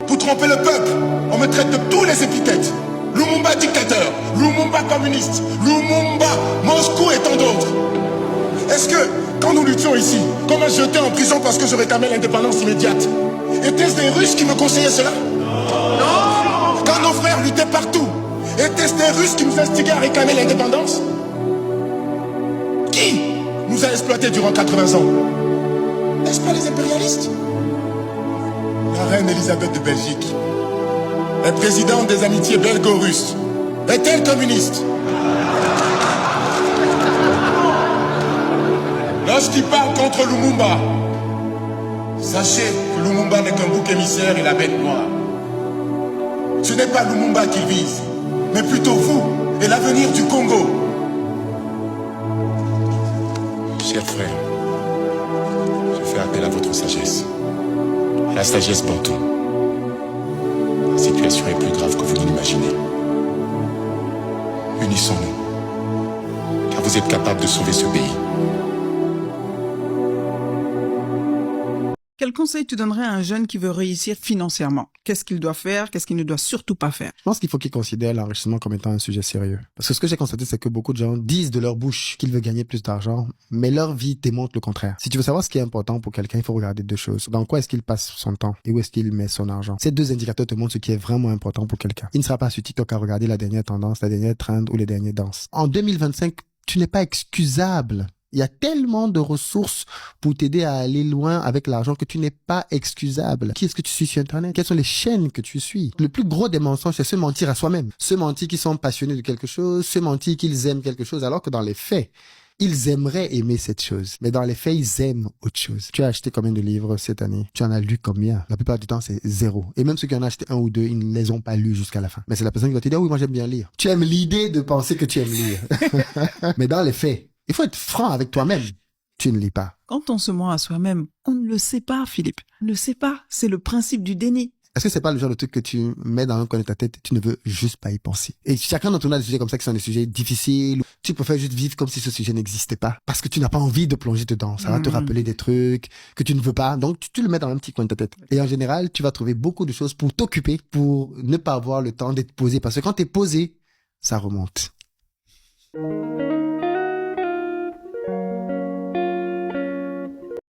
Pour tromper le peuple, on me traite de tous les épithètes. Lumumba dictateur, Lumumba communiste, Lumumba, Moscou et tant d'autres. Est-ce que, quand nous luttions ici, qu'on m'a jeté en prison parce que je réclamais l'indépendance immédiate, était-ce des Russes qui me conseillaient cela? Non. Quand nos frères luttaient partout, était-ce des Russes qui nous instiguaient à réclamer l'indépendance? Qui nous a exploités durant 80 ans? N'est-ce pas les impérialistes? La reine Elisabeth de Belgique, la présidente des amitiés belgo-russes, est-elle communiste? Lorsqu'il parle contre Lumumba, sachez que Lumumba n'est qu'un bouc émissaire et la bête noire. Ce n'est pas Lumumba qu'il vise, mais plutôt vous et l'avenir du Congo. Chers frères, je fais appel à votre sagesse. La sagesse bantou. La situation est plus grave que vous ne l'imaginez. Unissons-nous, car vous êtes capables de sauver ce pays. Quel conseil tu donnerais à un jeune qui veut réussir financièrement? Qu'est-ce qu'il doit faire? Qu'est-ce qu'il ne doit surtout pas faire? Je pense qu'il faut qu'il considère l'enrichissement comme étant un sujet sérieux. Parce que ce que j'ai constaté, c'est que beaucoup de gens disent de leur bouche qu'ils veulent gagner plus d'argent, mais leur vie démontre le contraire. Si tu veux savoir ce qui est important pour quelqu'un, il faut regarder deux choses. Dans quoi est-ce qu'il passe son temps et où est-ce qu'il met son argent? Ces deux indicateurs te montrent ce qui est vraiment important pour quelqu'un. Il ne sera pas sur TikTok à regarder la dernière tendance, la dernière trend ou les dernières danses. En 2025, tu n'es pas excusable. Il y a tellement de ressources pour t'aider à aller loin avec l'argent que tu n'es pas excusable. Qui est-ce que tu suis sur Internet? Quelles sont les chaînes que tu suis? Le plus gros des mensonges, c'est se mentir à soi-même. Se mentir qu'ils sont passionnés de quelque chose, se mentir qu'ils aiment quelque chose, alors que dans les faits, ils aimeraient aimer cette chose. Mais dans les faits, ils aiment autre chose. Tu as acheté combien de livres cette année? Tu en as lu combien? La plupart du temps, c'est 0. Et même ceux qui en ont acheté 1 ou 2, ils ne les ont pas lus jusqu'à la fin. Mais c'est la personne qui va te dire, oui, moi j'aime bien lire. Tu aimes l'idée de penser que tu aimes lire. Mais dans les faits, il faut être franc avec toi-même. Tu ne lis pas. Quand on se ment à soi-même, on ne le sait pas, Philippe. On ne le sait pas. C'est le principe du déni. Est-ce que c'est pas le genre de truc que tu mets dans un coin de ta tête et tu ne veux juste pas y penser? Et chacun d'entre nous a des sujets comme ça qui sont des sujets difficiles. Tu préfères juste vivre comme si ce sujet n'existait pas. Parce que tu n'as pas envie de plonger dedans. Ça va te rappeler des trucs que tu ne veux pas. Donc, tu le mets dans un petit coin de ta tête. Et en général, tu vas trouver beaucoup de choses pour t'occuper, pour ne pas avoir le temps d'être posé. Parce que quand t'es posé, ça remonte.